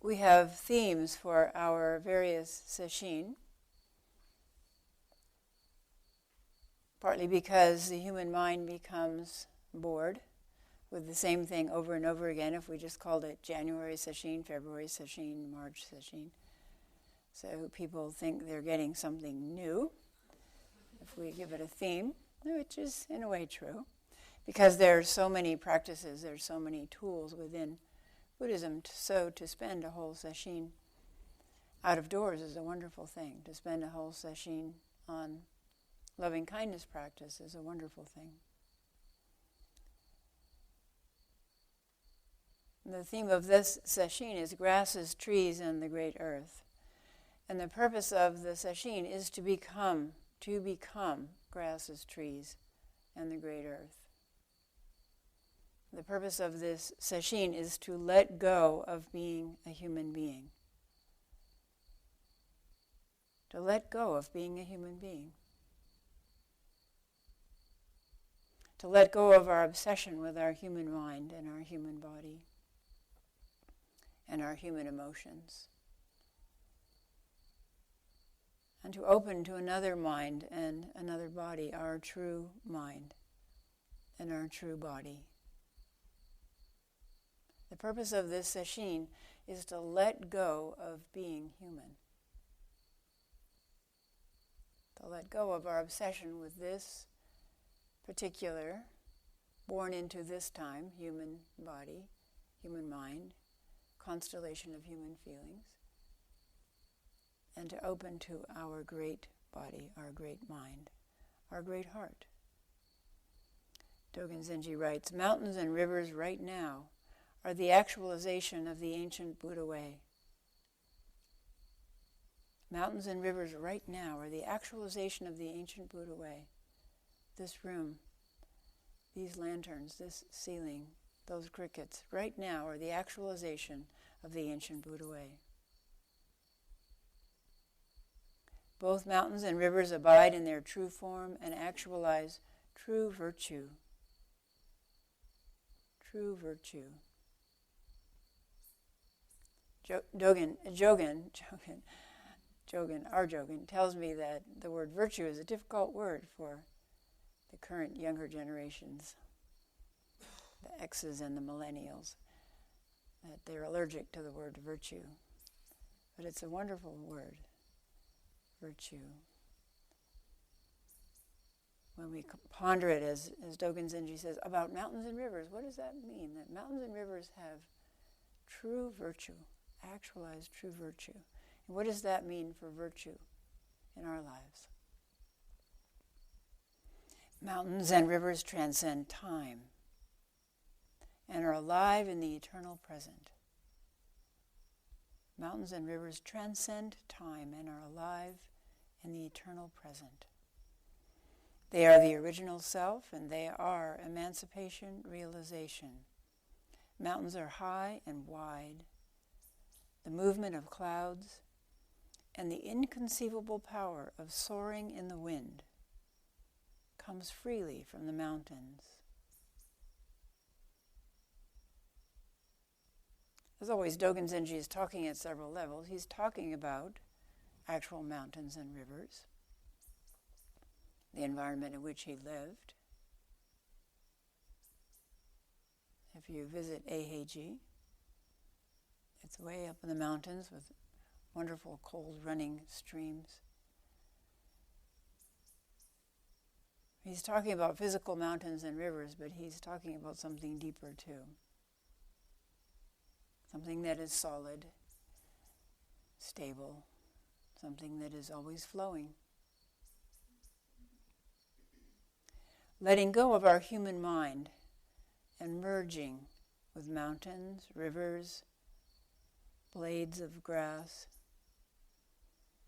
we have themes for our various sesshin, partly because the human mind becomes bored with the same thing over and over again if we just called it January sesshin, February sesshin, March sesshin. So people think they're getting something new if we give it a theme, which is in a way true, because there are so many practices, there's so many tools within Buddhism, so to spend a whole sesshin out of doors is a wonderful thing. To spend a whole sesshin on loving kindness practice is a wonderful thing. And the theme of this sesshin is grasses, trees, and the great earth. And the purpose of the sesshin is to become grasses, trees, and the great earth. The purpose of this sesshin is to let go of being a human being. To let go of being a human being. To let go of our obsession with our human mind and our human body and our human emotions. And to open to another mind and another body, our true mind and our true body. The purpose of this sesshin is to let go of being human. To let go of our obsession with this particular, born into this time, human body, human mind, constellation of human feelings, and to open to our great body, our great mind, our great heart. Dogen Zenji writes, "Mountains and rivers right now are the actualization of the ancient Buddha way." Mountains and rivers right now are the actualization of the ancient Buddha way. This room, these lanterns, this ceiling, those crickets, right now are the actualization of the ancient Buddha way. Both mountains and rivers abide in their true form and actualize true virtue. True virtue. Our Jogan tells me that the word virtue is a difficult word for the current younger generations, the X's and the millennials, that they're allergic to the word virtue. But it's a wonderful word, virtue. When we ponder it, as Dogen Zenji says, about mountains and rivers, what does that mean? That mountains and rivers have true virtue, actualized true virtue. And what does that mean for virtue in our lives? Mountains and rivers transcend time and are alive in the eternal present. Mountains and rivers transcend time and are alive in the eternal present. They are the original self, and they are emancipation, realization. Mountains are high and wide. The movement of clouds and the inconceivable power of soaring in the wind comes freely from the mountains. As always, Dogen Zenji is talking at several levels. He's talking about actual mountains and rivers, the environment in which he lived. If you visit Eiheiji, it's way up in the mountains with wonderful cold running streams. He's talking about physical mountains and rivers, but he's talking about something deeper too. Something that is solid, stable, something that is always flowing. Letting go of our human mind and merging with mountains, rivers, blades of grass,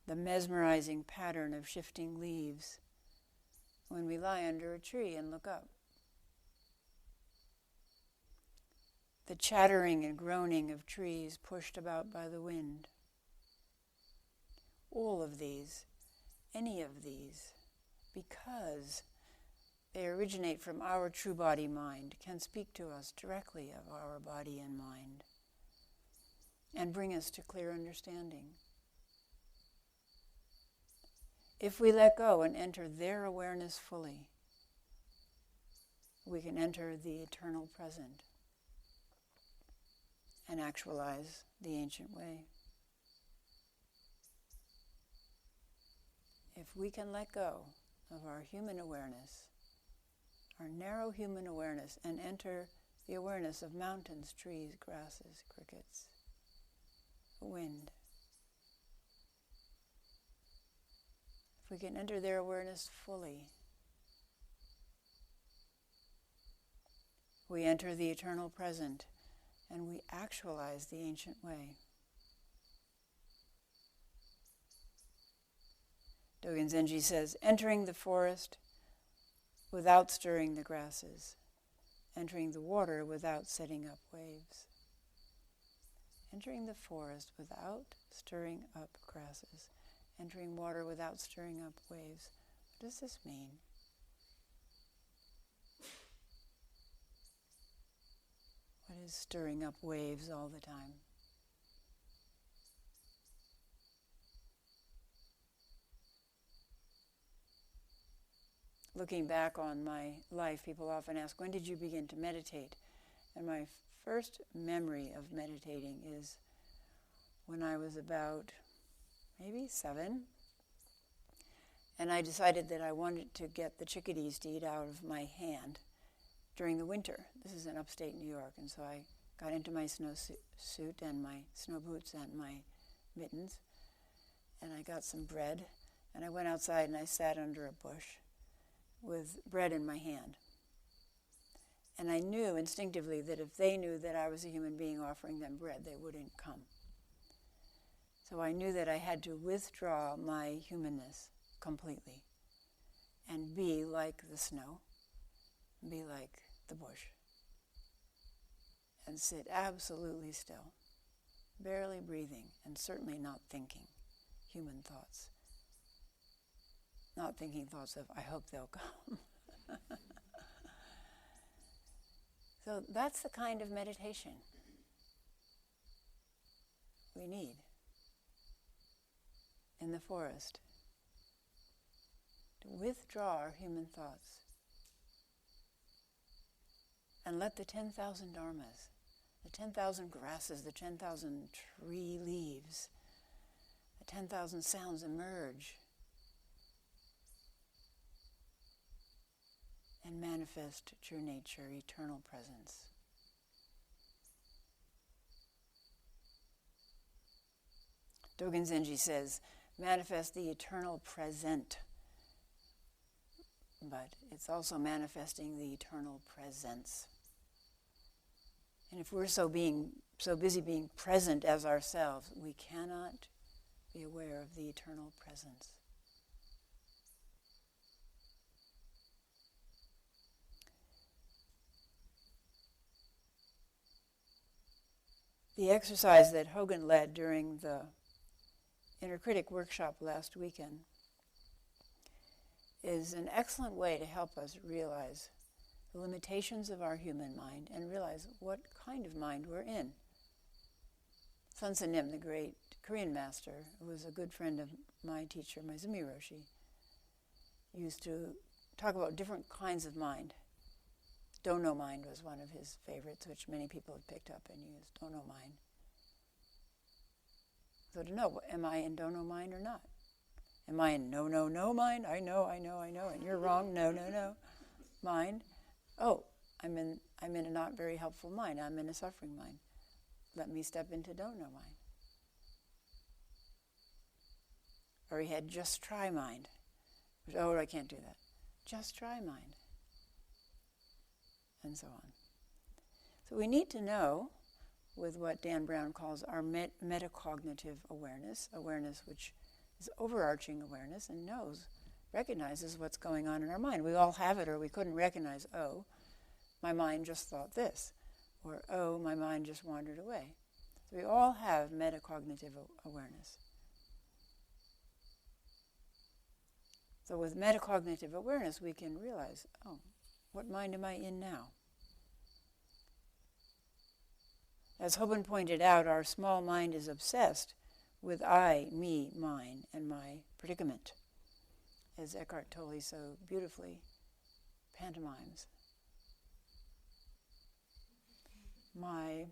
the mesmerizing pattern of shifting leaves when we lie under a tree and look up. The chattering and groaning of trees pushed about by the wind. All of these, any of these, because they originate from our true body mind, can speak to us directly of our body and mind. and bring us to clear understanding. If we let go and enter their awareness fully, we can enter the eternal present and actualize the ancient way. If we can let go of our human awareness, our narrow human awareness, and enter the awareness of mountains, trees, grasses, crickets, wind, if we can enter their awareness fully, we enter the eternal present and we actualize the ancient way. Dogen Zenji says, entering the forest without stirring the grasses, entering the water without setting up waves. Entering the forest without stirring up grasses, entering water without stirring up waves. What does this mean? What is stirring up waves all the time? Looking back on my life, people often ask, when did you begin to meditate? And my first memory of meditating is when I was about maybe 7. And I decided that I wanted to get the chickadees to eat out of my hand during the winter. This is in upstate New York. And so I got into my snow suit and my snow boots and my mittens. And I got some bread. And I went outside and I sat under a bush with bread in my hand. And I knew instinctively that if they knew that I was a human being offering them bread, they wouldn't come. So I knew that I had to withdraw my humanness completely and be like the snow, be like the bush, and sit absolutely still, barely breathing, and certainly not thinking human thoughts. Not thinking thoughts of, I hope they'll come. So that's the kind of meditation we need in the forest, to withdraw our human thoughts and let the 10,000 dharmas, the 10,000 grasses, the 10,000 tree leaves, the 10,000 sounds emerge and manifest true nature, eternal presence. Dogen Zenji says, manifest the eternal present, but it's also manifesting the eternal presence. And if we're so busy being present as ourselves, we cannot be aware of the eternal presence. The exercise that Hogan led during the Inner Critic workshop last weekend is an excellent way to help us realize the limitations of our human mind and realize what kind of mind we're in. Sun Sun Nim, the great Korean master, who was a good friend of my teacher, Maizumi Roshi, used to talk about different kinds of mind. Dono mind was one of his favorites, which many people have picked up and used, Dono mind. So to know, am I in Dono mind or not? Am I in no mind? I know, and you're wrong, no mind. Oh, I'm in a not very helpful mind. I'm in a suffering mind. Let me step into Dono mind. Or he had just try mind. Oh, I can't do that. Just try mind. And so on. So we need to know, with what Dan Brown calls our metacognitive awareness which is overarching awareness and recognizes what's going on in our mind. We all have it, or we couldn't recognize, oh, my mind just thought this, or oh, my mind just wandered away. So we all have metacognitive awareness. So with metacognitive awareness, we can realize, oh, what mind am I in now? As Hoban pointed out, our small mind is obsessed with I, me, mine, and my predicament, as Eckhart Tolle so beautifully pantomimes. My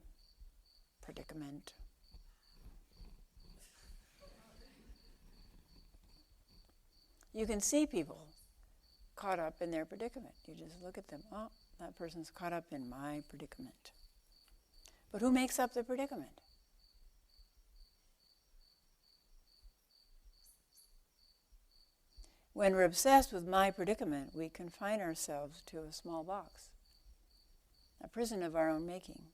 predicament. You can see people caught up in their predicament. You just look at them, oh, that person's caught up in my predicament. But who makes up the predicament? When we're obsessed with my predicament, we confine ourselves to a small box, a prison of our own making,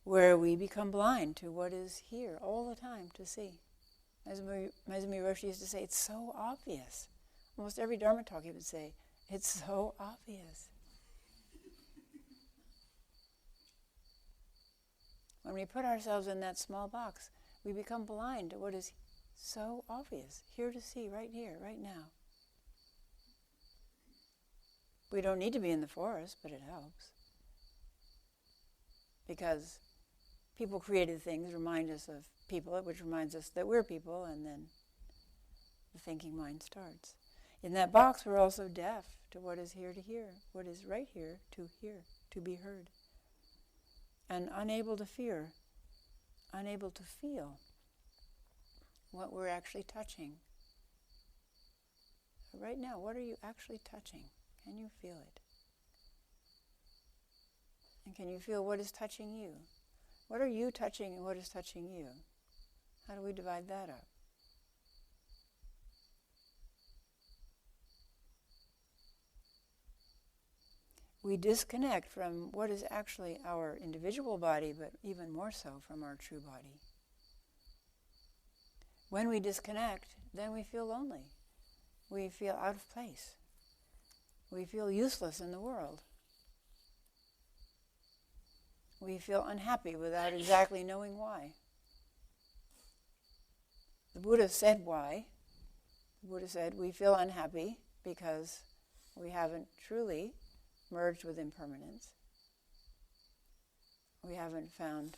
where we become blind to what is here all the time to see. As Roshi used to say, it's so obvious. Almost every Dharma talk he would say, it's so obvious. When we put ourselves in that small box, we become blind to what is so obvious, here to see, right here, right now. We don't need to be in the forest, but it helps. Because people created things remind us of people, which reminds us that we're people, and then the thinking mind starts. In that box, we're also deaf to what is here to hear, what is right here to hear, to be heard. And unable to fear, unable to feel what we're actually touching. Right now, what are you actually touching? Can you feel it? And can you feel what is touching you? What are you touching and what is touching you? How do we divide that up? We disconnect from what is actually our individual body, but even more so from our true body. When we disconnect, then we feel lonely. We feel out of place. We feel useless in the world. We feel unhappy without exactly knowing why. The Buddha said why. The Buddha said we feel unhappy because we haven't truly merged with impermanence. We haven't found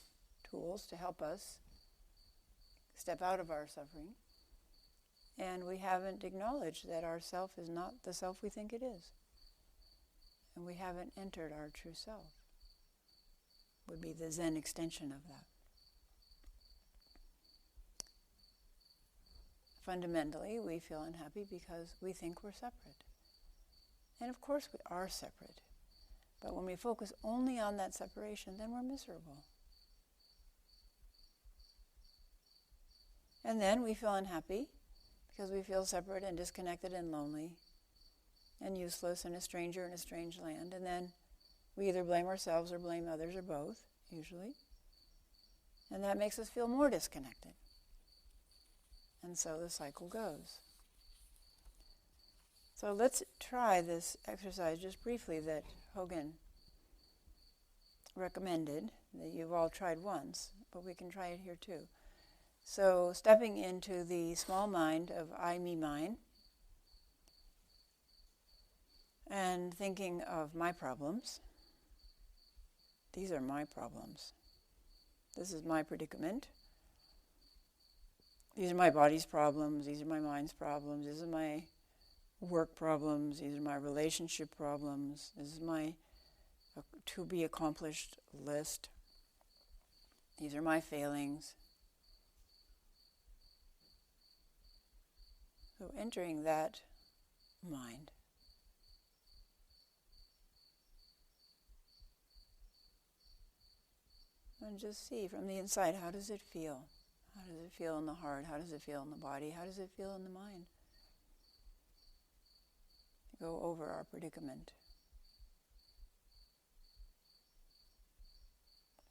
tools to help us step out of our suffering. And we haven't acknowledged that our self is not the self we think it is. And we haven't entered our true self. Would be the Zen extension of that. Fundamentally, we feel unhappy because we think we're separate. And of course we are separate. But when we focus only on that separation, then we're miserable. And then we feel unhappy because we feel separate and disconnected and lonely and useless and a stranger in a strange land. And then we either blame ourselves or blame others or both, usually. And that makes us feel more disconnected. And so the cycle goes. So let's try this exercise just briefly that Hogan recommended, that you've all tried once, but we can try it here too. So stepping into the small mind of I, me, mine, and thinking of my problems. These are my problems. This is my predicament. These are my body's problems. These are my mind's problems. These are my work problems. These are my relationship problems. This is my to-be accomplished list. These are my failings. So entering that mind. And just see from the inside, how does it feel? How does it feel in the heart? How does it feel in the body? How does it feel in the mind? Go over our predicament.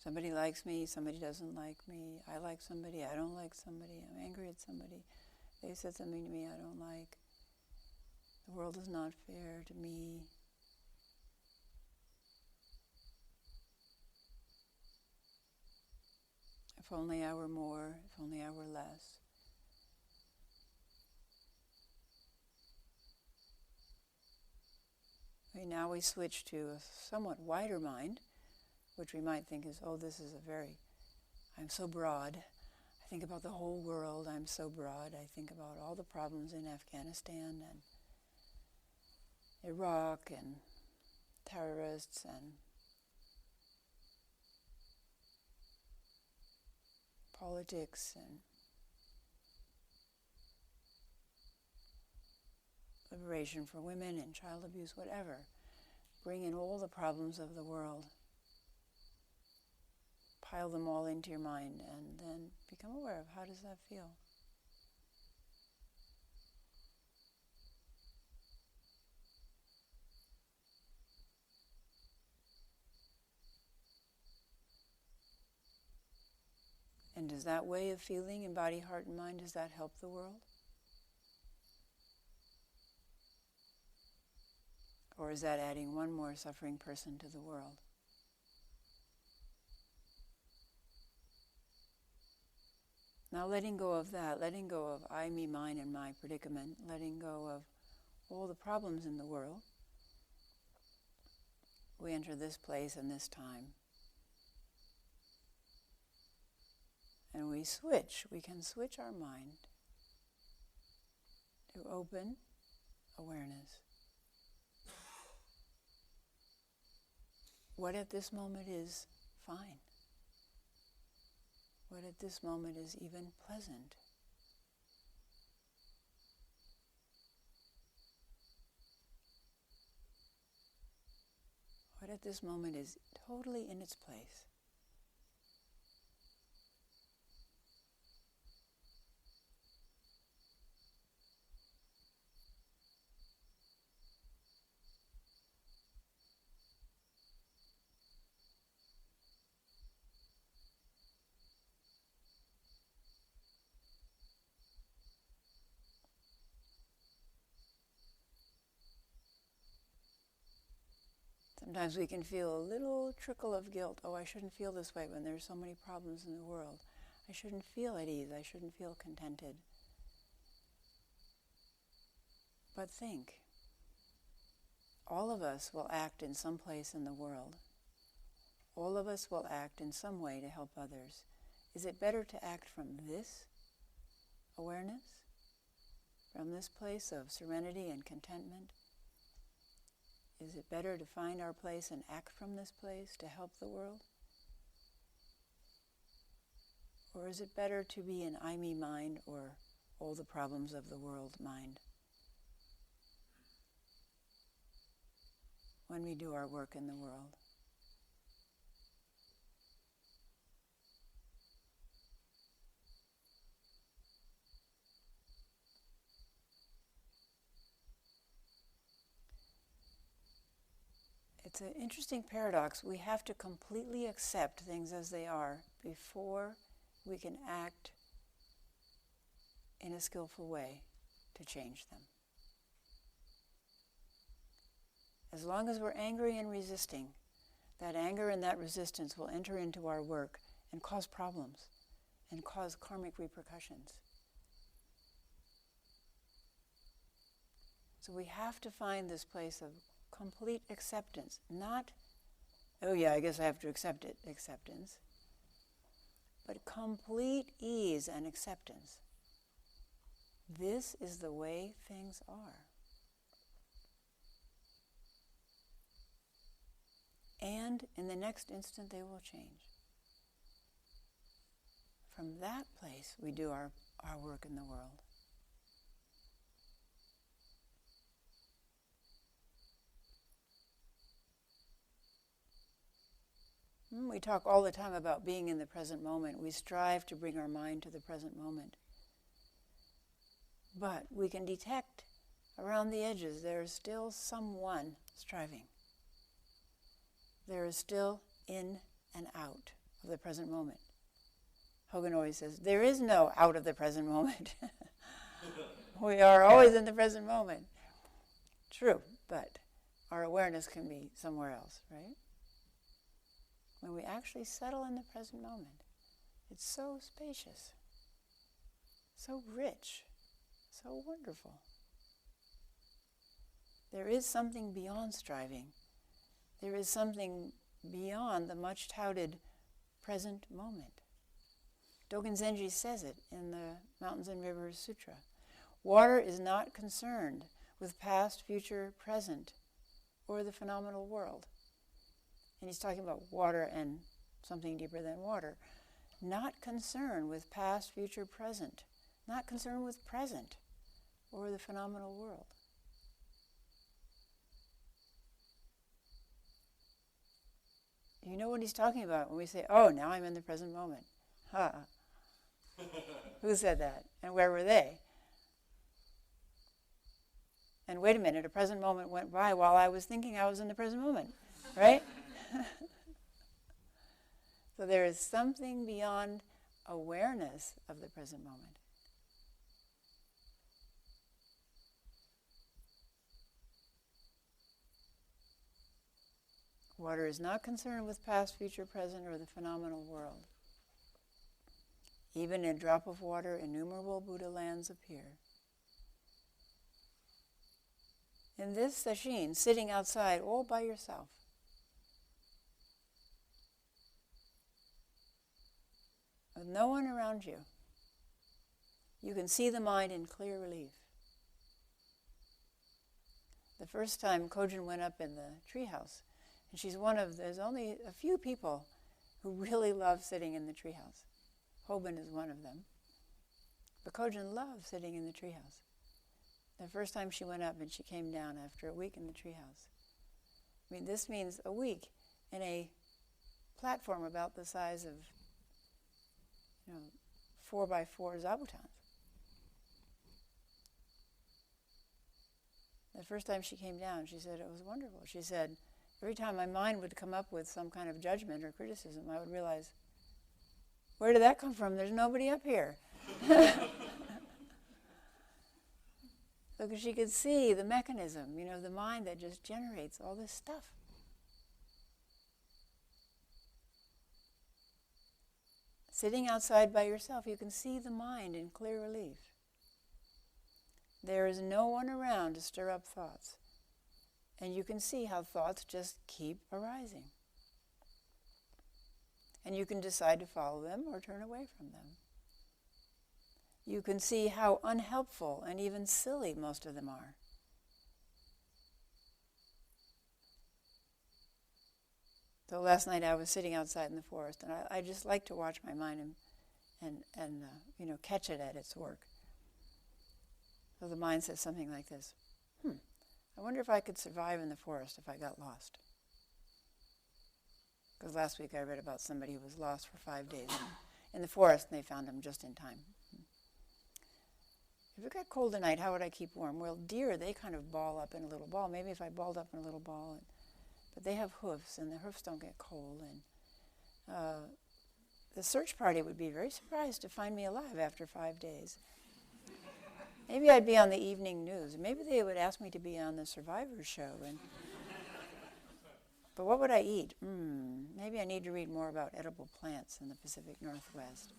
Somebody likes me, somebody doesn't like me. I like somebody, I don't like somebody. I'm angry at somebody. They said something to me I don't like. The world is not fair to me. If only I were more, if only I were less. Okay, now we switch to a somewhat wider mind, which we might think is, oh, this is I'm so broad. I think about the whole world, I'm so broad. I think about all the problems in Afghanistan and Iraq and terrorists and politics and liberation for women and child abuse, whatever. Bring in all the problems of the world. Pile them all into your mind and then become aware of how does that feel. And does that way of feeling in body, heart, and mind, does that help the world? Or is that adding one more suffering person to the world? Now letting go of that, letting go of I, me, mine, and my predicament, letting go of all the problems in the world, we enter this place and this time. And we can switch our mind to open awareness. What at this moment is fine. What at this moment is even pleasant. What at this moment is totally in its place. Sometimes we can feel a little trickle of guilt. Oh, I shouldn't feel this way when there's so many problems in the world. I shouldn't feel at ease. I shouldn't feel contented. But think, all of us will act in some place in the world. All of us will act in some way to help others. Is it better to act from this awareness? From this place of serenity and contentment? Is it better to find our place and act from this place to help the world? Or is it better to be in I, me mind or all the problems of the world mind when we do our work in the world? It's an interesting paradox. We have to completely accept things as they are before we can act in a skillful way to change them. As long as we're angry and resisting, that anger and that resistance will enter into our work and cause problems and cause karmic repercussions. So we have to find this place of complete acceptance, not, oh yeah, I guess I have to accept it, acceptance, but complete ease and acceptance. This is the way things are. And in the next instant they will change. From that place we do our work in the world. We talk all the time about being in the present moment. We strive to bring our mind to the present moment. But we can detect around the edges there is still someone striving. There is still in and out of the present moment. Hogan always says, there is no out of the present moment. We are always in the present moment. True, but our awareness can be somewhere else, right? When we actually settle in the present moment, it's so spacious, so rich, so wonderful. There is something beyond striving. There is something beyond the much touted present moment. Dogen Zenji says it in the Mountains and Rivers Sutra. Water is not concerned with past, future, present, or the phenomenal world. And he's talking about water and something deeper than water. Not concerned with past, future, present. Not concerned with present or the phenomenal world. You know what he's talking about when we say, oh, now I'm in the present moment. Huh. Who said that? And where were they? And wait a minute, a present moment went by while I was thinking I was in the present moment, right? So there is something beyond awareness of the present moment. Water is not concerned with past, future, present, or the phenomenal world. Even in a drop of water, innumerable Buddha lands appear. In this Sesshin, sitting outside all by yourself, with no one around you, you can see the mind in clear relief. The first time Kojin went up in the treehouse, and there's only a few people who really love sitting in the treehouse. Hoban is one of them. But Kojin loves sitting in the treehouse. The first time she went up and she came down after a week in the treehouse. I mean, this means a week in a platform about the size of, 4x4 zabutons. The first time she came down, she said it was wonderful. She said, every time my mind would come up with some kind of judgment or criticism, I would realize, where did that come from? There's nobody up here. Because she could see the mechanism, the mind that just generates all this stuff. Sitting outside by yourself, you can see the mind in clear relief. There is no one around to stir up thoughts. And you can see how thoughts just keep arising. And you can decide to follow them or turn away from them. You can see how unhelpful and even silly most of them are. So last night I was sitting outside in the forest, and I just like to watch my mind and catch it at its work. So the mind says something like this, I wonder if I could survive in the forest if I got lost. Because last week I read about somebody who was lost for 5 days in the forest, and they found him just in time. If it got cold tonight, how would I keep warm? Well, deer, they kind of ball up in a little ball. Maybe if I balled up in a little ball. But they have hoofs, and the hoofs don't get cold. And the search party would be very surprised to find me alive after 5 days. Maybe I'd be on the evening news. Maybe they would ask me to be on the Survivor show. But what would I eat? Maybe I need to read more about edible plants in the Pacific Northwest.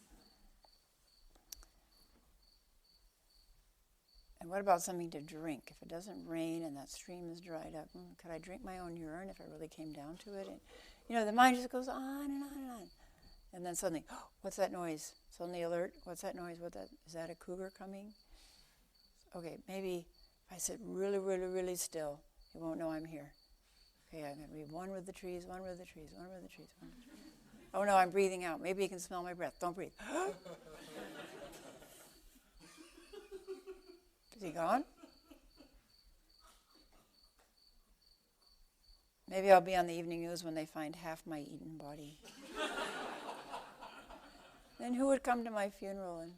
And what about something to drink? If it doesn't rain and that stream is dried up, could I drink my own urine if it really came down to it? And, the mind just goes on and on and on. And then suddenly, what's that noise? Suddenly alert, what's that noise? Is that a cougar coming? Okay, maybe if I sit really, really, really still, it won't know I'm here. Okay, I'm going to be one with the trees, one with the trees, one with the trees, one with the trees. Oh no, I'm breathing out. Maybe you can smell my breath. Don't breathe. Is he gone? Maybe I'll be on the evening news when they find half my eaten body. Then who would come to my funeral and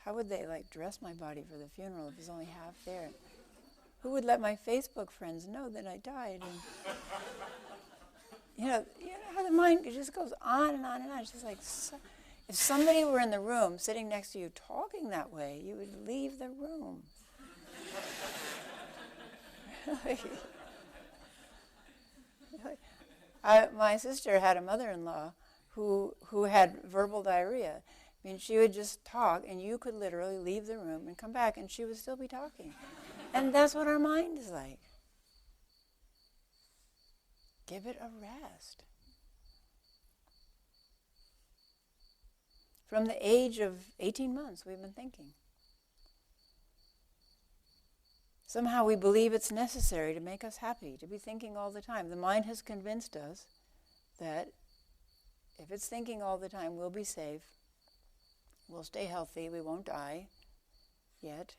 how would they dress my body for the funeral if it's only half there? Who would let my Facebook friends know that I died? And you know how the mind just goes on and on and on. It's just like, if somebody were in the room sitting next to you talking that way, you would leave the room. My sister had a mother-in-law who had verbal diarrhea. I mean, she would just talk, and you could literally leave the room and come back, and she would still be talking. And that's what our mind is like. Give it a rest. From the age of 18 months, we've been thinking. Somehow we believe it's necessary to make us happy, to be thinking all the time. The mind has convinced us that if it's thinking all the time, we'll be safe, we'll stay healthy, we won't die yet,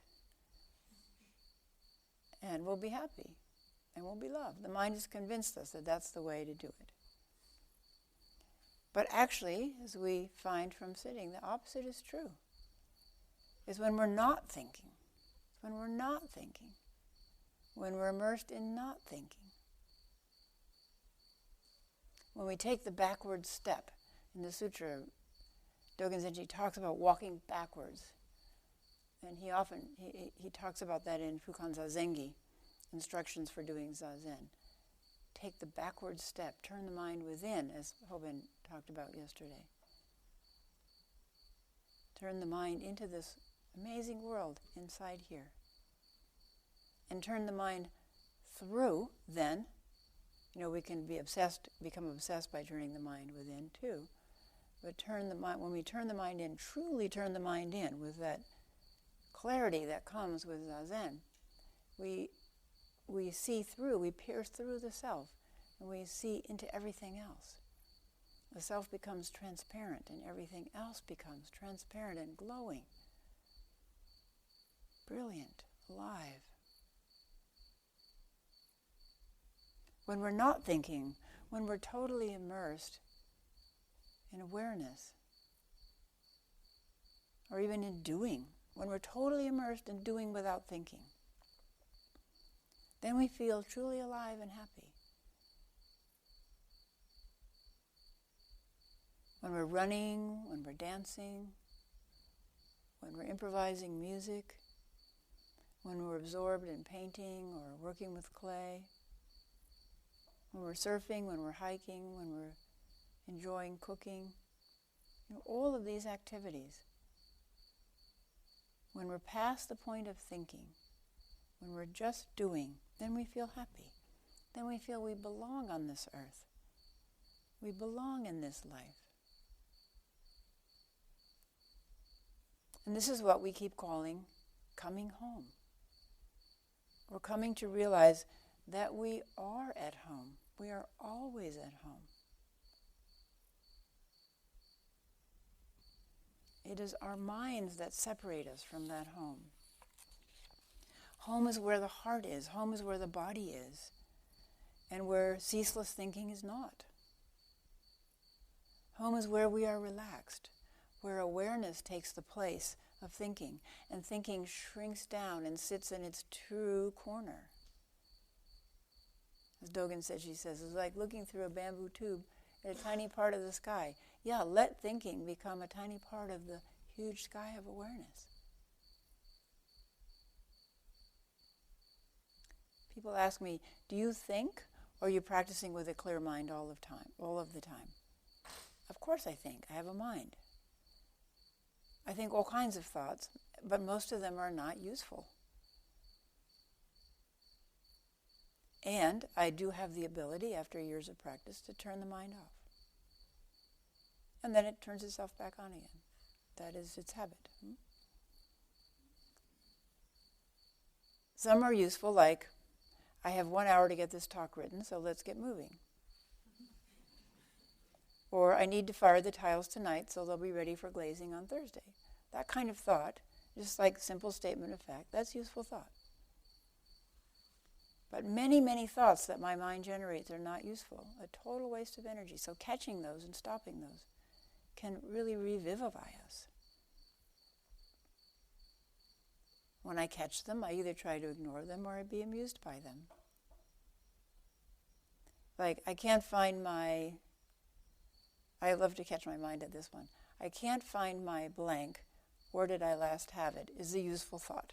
and we'll be happy, and we'll be loved. The mind has convinced us that that's the way to do it. But actually, as we find from sitting, the opposite is true. Is when we're not thinking. When we're not thinking. When we're immersed in not thinking. When we take the backward step. In the sutra, Dogen Zenji talks about walking backwards. And he talks about that in Fukan Zazengi, instructions for doing Zazen. Take the backward step, turn the mind within, as Hoben talked about yesterday. Turn the mind into this amazing world inside here. And turn the mind through, then, we can become obsessed by turning the mind within too. But when we turn the mind in, truly turn the mind in with that clarity that comes with Zazen, we see through, we pierce through the self, and we see into everything else. The self becomes transparent, and everything else becomes transparent and glowing, brilliant, alive. When we're not thinking, when we're totally immersed in awareness, or even in doing, when we're totally immersed in doing without thinking, then we feel truly alive and happy. When we're running, when we're dancing, when we're improvising music, when we're absorbed in painting or working with clay, when we're surfing, when we're hiking, when we're enjoying cooking, all of these activities, when we're past the point of thinking, when we're just doing, then we feel happy. Then we feel we belong on this earth. We belong in this life. And this is what we keep calling coming home. We're coming to realize that we are at home. We are always at home. It is our minds that separate us from that home. Home is where the heart is. Home is where the body is. And where ceaseless thinking is not. Home is where we are relaxed, where awareness takes the place of thinking, and thinking shrinks down and sits in its true corner. As Dogen Zenji says, it's like looking through a bamboo tube at a tiny part of the sky. Yeah, let thinking become a tiny part of the huge sky of awareness. People ask me, do you think, or are you practicing with a clear mind all of the time? Of course I think. I have a mind. I think all kinds of thoughts, but most of them are not useful. And I do have the ability, after years of practice, to turn the mind off. And then it turns itself back on again. That is its habit. Some are useful, like, I have 1 hour to get this talk written, so let's get moving. Or I need to fire the tiles tonight, so they'll be ready for glazing on Thursday. That kind of thought, just like simple statement of fact, that's useful thought. But many, many thoughts that my mind generates are not useful, a total waste of energy. So catching those and stopping those can really revivify us. When I catch them, I either try to ignore them or I be amused by them. Like, I love to catch my mind at this one. I can't find my blank. Where did I last have it? Is a useful thought.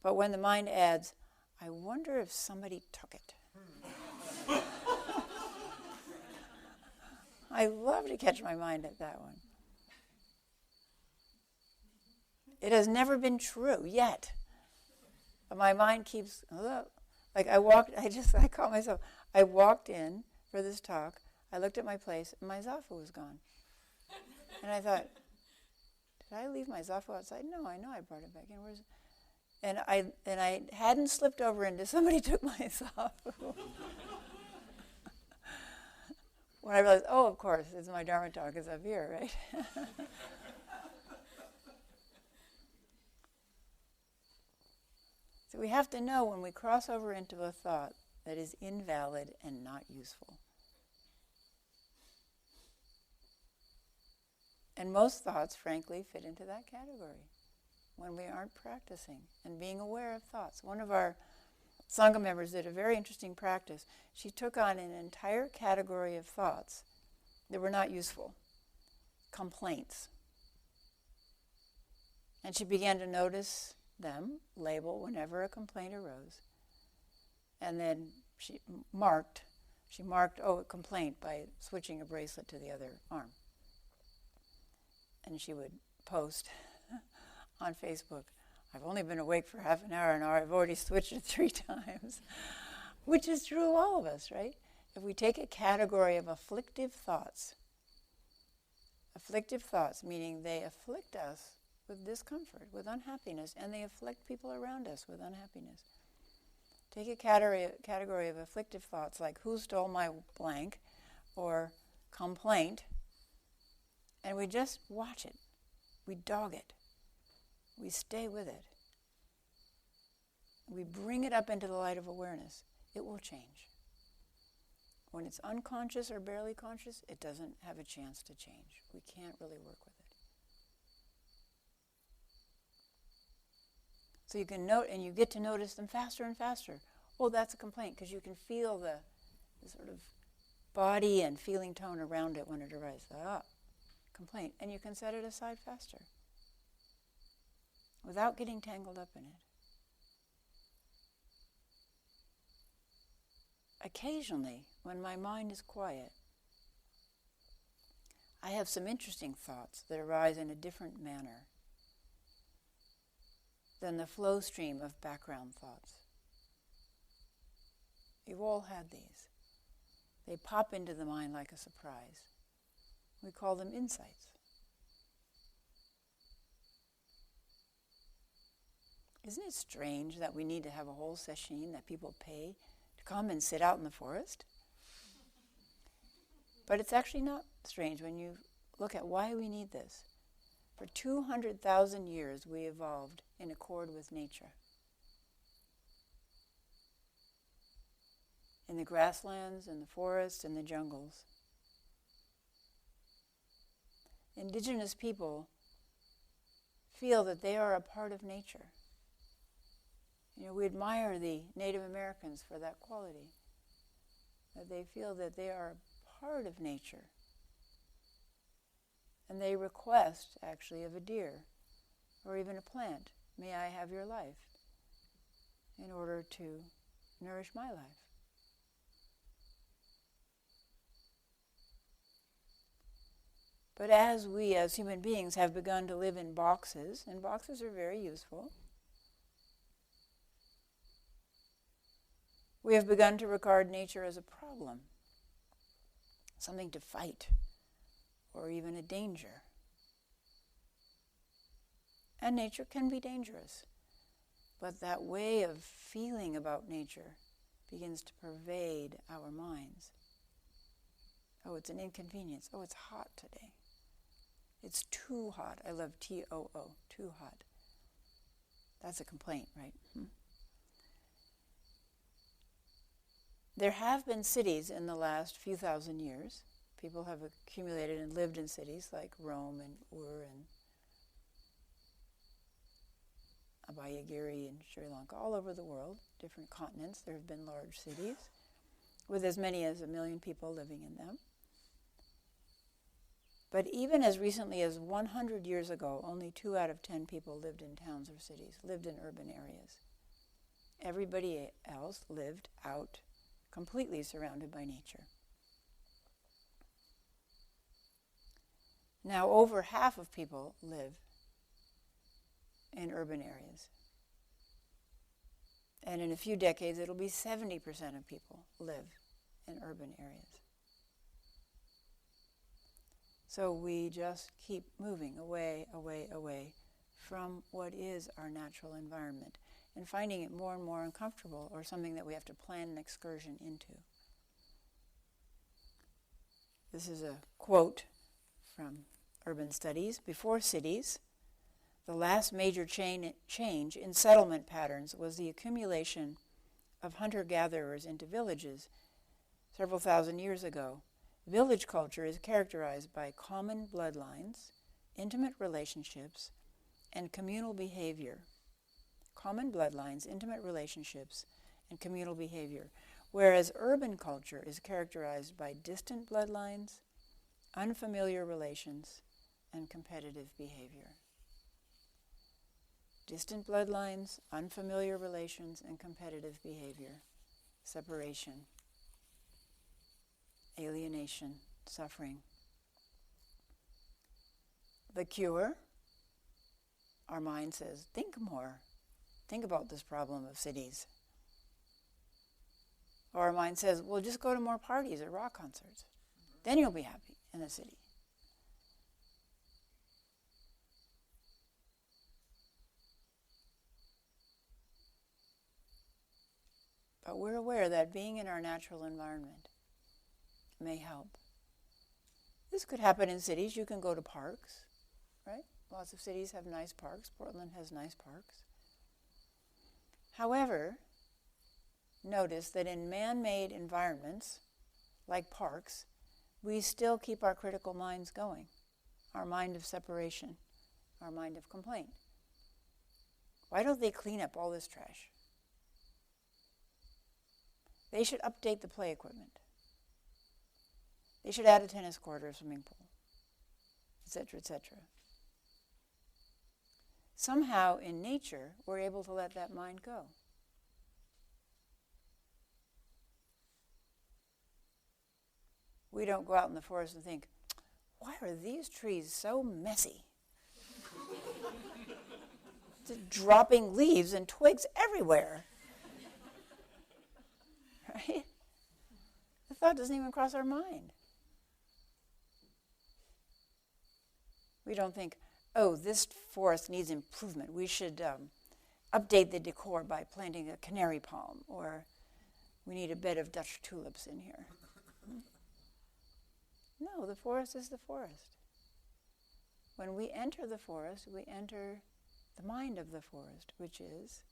But when the mind adds, I wonder if somebody took it. I love to catch my mind at that one. It has never been true yet. But my mind keeps, Like I caught myself. I walked in for this talk. I looked at my place, and my zafu was gone. And I thought, did I leave my zafu outside? No, I know I brought it back in. And I hadn't slipped over into somebody took my zafu. When I realized, oh, of course, it's my Dharma talk is up here, right? So we have to know when we cross over into a thought that is invalid and not useful. And most thoughts, frankly, fit into that category when we aren't practicing and being aware of thoughts. One of our Sangha members did a very interesting practice. She took on an entire category of thoughts that were not useful, complaints. And she began to notice them, label whenever a complaint arose. And then she marked, a complaint by switching a bracelet to the other arm. And she would post on Facebook, I've only been awake for half an hour, and I've already switched it 3 times. Which is true of all of us, right? If we take a category of afflictive thoughts, meaning they afflict us with discomfort, with unhappiness, and they afflict people around us with unhappiness. Take a category of afflictive thoughts like who stole my blank or complaint, and we just watch it. We dog it. We stay with it. We bring it up into the light of awareness. It will change. When it's unconscious or barely conscious, it doesn't have a chance to change. We can't really work with it. So you can note, and you get to notice them faster and faster. Oh, that's a complaint, because you can feel the sort of body and feeling tone around it when it arises. Complaint. And you can set it aside faster without getting tangled up in it. Occasionally, when my mind is quiet, I have some interesting thoughts that arise in a different manner than the flow stream of background thoughts. You've all had these. They pop into the mind like a surprise. We call them insights. Isn't it strange that we need to have a whole sesshin that people pay to come and sit out in the forest? But it's actually not strange when you look at why we need this. For 200,000 years we evolved in accord with nature. In the grasslands, in the forests, in the jungles. Indigenous people feel that they are a part of nature. We admire the Native Americans for that quality, that they feel that they are a part of nature. And they request, actually, of a deer or even a plant, may I have your life in order to nourish my life. But as we, as human beings, have begun to live in boxes, and boxes are very useful, we have begun to regard nature as a problem, something to fight, or even a danger. And nature can be dangerous, but that way of feeling about nature begins to pervade our minds. Oh, it's an inconvenience. Oh, it's hot today. It's too hot. I love T-O-O, too hot. That's a complaint, right? There have been cities in the last few thousand years. People have accumulated and lived in cities like Rome and Ur and Abhayagiri in Sri Lanka, all over the world, different continents. There have been large cities with as many as 1 million people living in them. But even as recently as 100 years ago, only 2 out of 10 people lived in towns or cities, lived in urban areas. Everybody else lived out, completely surrounded by nature. Now, over half of people live in urban areas. And in a few decades, it'll be 70% of people live in urban areas. So we just keep moving away, away, away from what is our natural environment and finding it more and more uncomfortable or something that we have to plan an excursion into. This is a quote from Urban Studies. Before cities, the last major change in settlement patterns was the accumulation of hunter-gatherers into villages several thousand years ago. Village culture is characterized by common bloodlines, intimate relationships, and communal behavior. Common bloodlines, intimate relationships, and communal behavior. Whereas urban culture is characterized by distant bloodlines, unfamiliar relations, and competitive behavior. Distant bloodlines, unfamiliar relations, and competitive behavior. Separation, alienation, suffering. The cure? Our mind says, think more. Think about this problem of cities. Or our mind says, well, just go to more parties or rock concerts. Then you'll be happy in the city. But we're aware that being in our natural environment may help. This could happen in cities. You can go to parks, right? Lots of cities have nice parks. Portland has nice parks. However, notice that in man-made environments, like parks, we still keep our critical minds going. Our mind of separation, our mind of complaint. Why don't they clean up all this trash? They should update the play equipment. They should add a tennis court or a swimming pool, etc., etc. Somehow in nature, we're able to let that mind go. We don't go out in the forest and think, why are these trees so messy? Just dropping leaves and twigs everywhere. Right? The thought doesn't even cross our mind. We don't think, oh, this forest needs improvement. We should update the decor by planting a canary palm, or we need a bed of Dutch tulips in here. No, the forest is the forest. When we enter the forest, we enter the mind of the forest, which is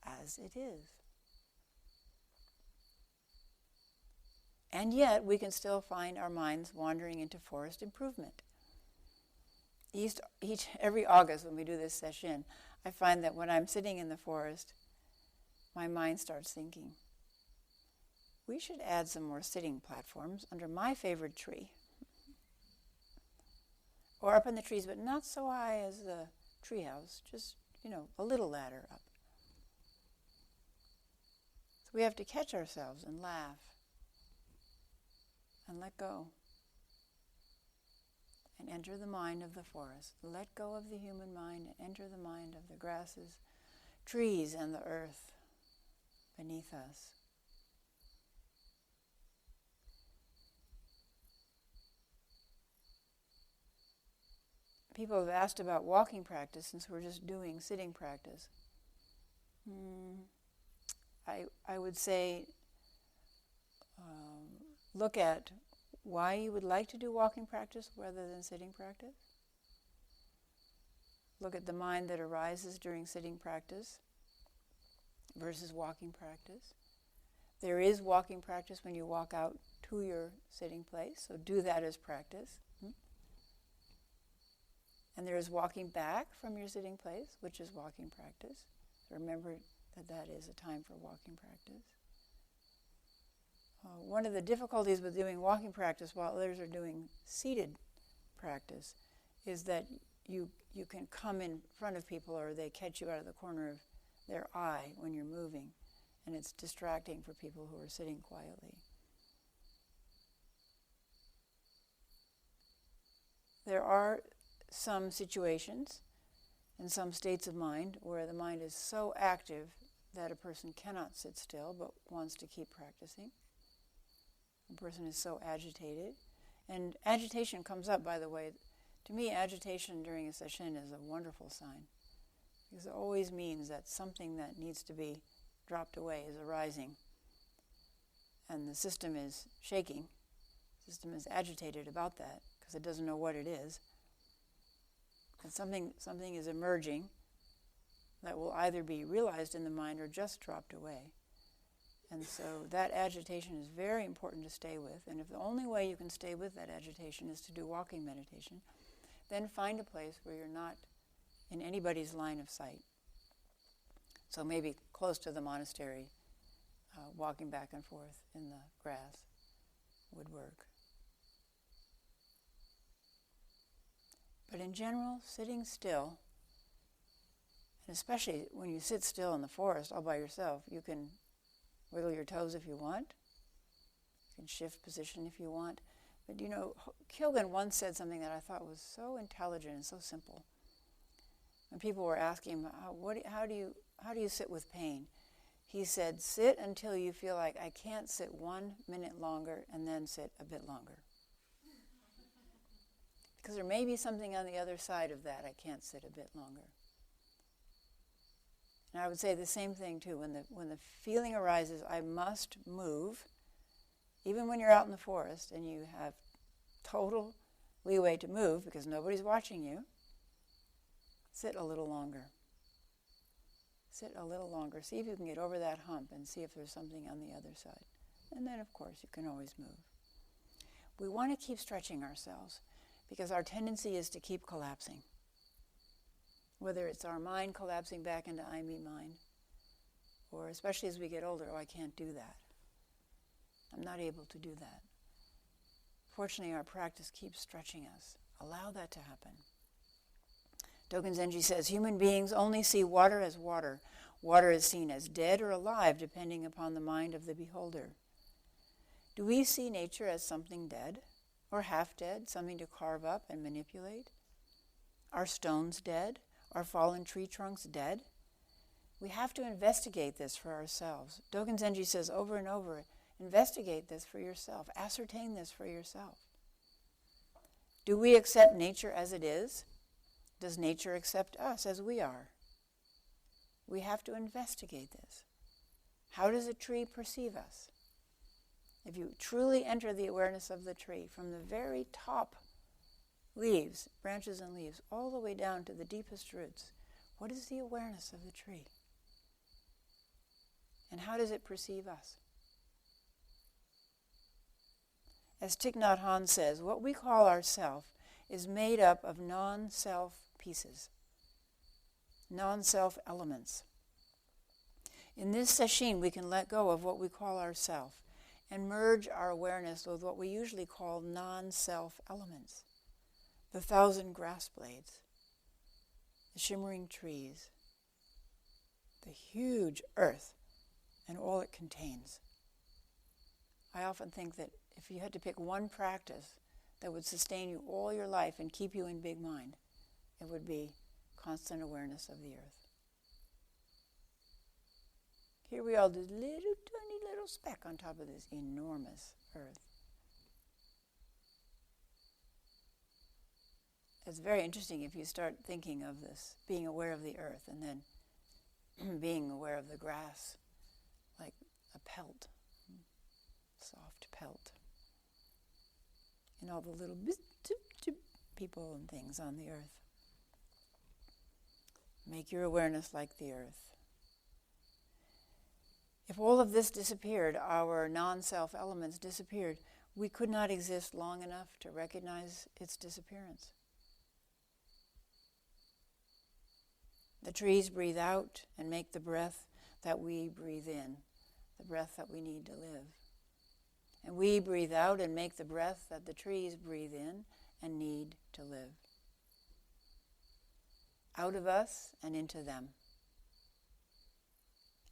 as it is. And yet, we can still find our minds wandering into forest improvement. Every August when we do this session, I find that when I'm sitting in the forest, my mind starts thinking, we should add some more sitting platforms under my favorite tree. Or up in the trees, but not so high as the treehouse, just, a little ladder up. So we have to catch ourselves and laugh and let go. And enter the mind of the forest. Let go of the human mind and enter the mind of the grasses, trees, and the earth beneath us. People have asked about walking practice since we're just doing sitting practice. I would say look at why you would like to do walking practice rather than sitting practice. Look at the mind that arises during sitting practice versus walking practice. There is walking practice when you walk out to your sitting place, so do that as practice. And there is walking back from your sitting place, which is walking practice. Remember that is a time for walking practice. One of the difficulties with doing walking practice while others are doing seated practice is that you can come in front of people or they catch you out of the corner of their eye when you're moving, and it's distracting for people who are sitting quietly. There are some situations and some states of mind where the mind is so active that a person cannot sit still but wants to keep practicing. A person is so agitated. And agitation comes up, by the way. To me, agitation during a session is a wonderful sign, because it always means that something that needs to be dropped away is arising. And the system is shaking. The system is agitated about that because it doesn't know what it is. And something is emerging that will either be realized in the mind or just dropped away. And so that agitation is very important to stay with. And if the only way you can stay with that agitation is to do walking meditation, then find a place where you're not in anybody's line of sight. So maybe close to the monastery, walking back and forth in the grass would work. But in general, sitting still, and especially when you sit still in the forest all by yourself, you can wiggle your toes if you want. You can shift position if you want. But Kyogen once said something that I thought was so intelligent and so simple. When people were asking him, how do you sit with pain? He said, sit until you feel like I can't sit 1 minute longer, and then sit a bit longer. Because there may be something on the other side of that, I can't sit a bit longer. And I would say the same thing too. When the feeling arises, I must move, even when you're out in the forest and you have total leeway to move because nobody's watching you, sit a little longer. Sit a little longer. See if you can get over that hump and see if there's something on the other side. And then, of course, you can always move. We want to keep stretching ourselves because our tendency is to keep collapsing. Whether it's our mind collapsing back into I, me, mine, or especially as we get older, I can't do that. I'm not able to do that. Fortunately, our practice keeps stretching us. Allow that to happen. Dogen Zenji says, human beings only see water as water. Water is seen as dead or alive, depending upon the mind of the beholder. Do we see nature as something dead, or half dead, something to carve up and manipulate? Are stones dead? Are fallen tree trunks dead? We have to investigate this for ourselves. Dogen Zenji says over and over, investigate this for yourself. Ascertain this for yourself. Do we accept nature as it is? Does nature accept us as we are? We have to investigate this. How does a tree perceive us? If you truly enter the awareness of the tree from the very top leaves, branches and leaves, all the way down to the deepest roots, what is the awareness of the tree? And how does it perceive us? As Thich Nhat Hanh says, what we call ourself is made up of non-self pieces, non-self elements. In this sesshin, we can let go of what we call ourself and merge our awareness with what we usually call non-self elements. The 1,000 grass blades, the shimmering trees, the huge earth, and all it contains. I often think that if you had to pick one practice that would sustain you all your life and keep you in big mind, it would be constant awareness of the earth. Here we are, this little tiny little speck on top of this enormous earth. It's very interesting if you start thinking of this, being aware of the earth, and then being aware of the grass, like a pelt, soft pelt, and all the little people and things on the earth. Make your awareness like the earth. If all of this disappeared, our non-self elements disappeared, we could not exist long enough to recognize its disappearance. The trees breathe out and make the breath that we breathe in, the breath that we need to live. And we breathe out and make the breath that the trees breathe in and need to live. Out of us and into them.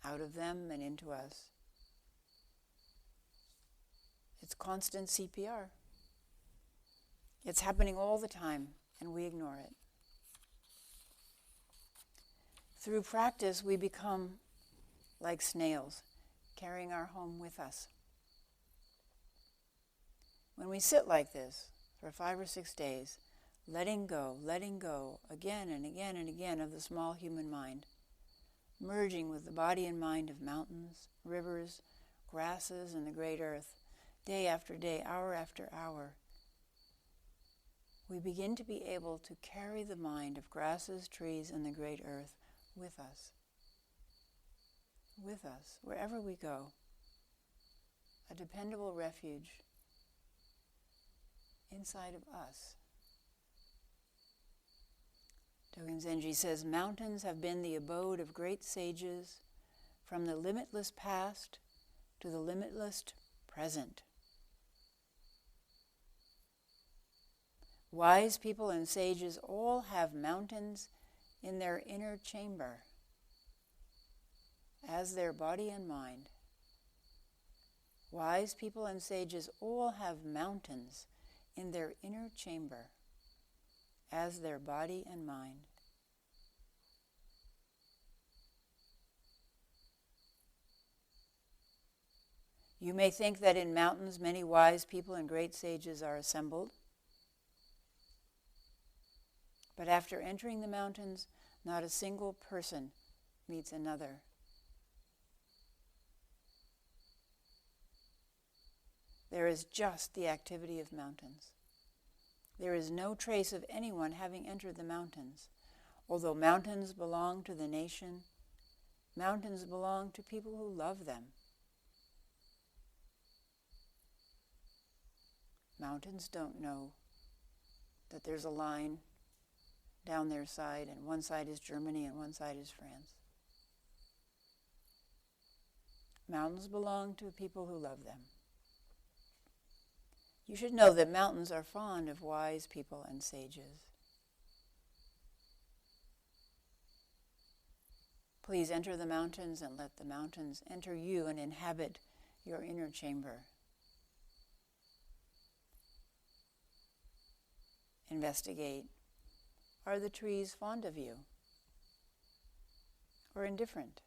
Out of them and into us. It's constant CPR. It's happening all the time, and we ignore it. Through practice, we become like snails, carrying our home with us. When we sit like this for 5 or 6 days, letting go again and again and again of the small human mind, merging with the body and mind of mountains, rivers, grasses, and the great earth, day after day, hour after hour, we begin to be able to carry the mind of grasses, trees, and the great earth with us, wherever we go, a dependable refuge inside of us. Dogen Zenji says, mountains have been the abode of great sages from the limitless past to the limitless present. Wise people and sages all have mountains in their inner chamber as their body and mind. Wise people and sages all have mountains in their inner chamber as their body and mind. You may think that in mountains many wise people and great sages are assembled, but after entering the mountains, not a single person meets another. There is just the activity of mountains. There is no trace of anyone having entered the mountains. Although mountains belong to the nation, mountains belong to people who love them. Mountains don't know that there's a line down their side, and one side is Germany and one side is France. Mountains belong to people who love them. You should know that mountains are fond of wise people and sages. Please enter the mountains and let the mountains enter you and inhabit your inner chamber. Investigate. Are the trees fond of you or indifferent?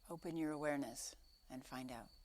Open your awareness and find out.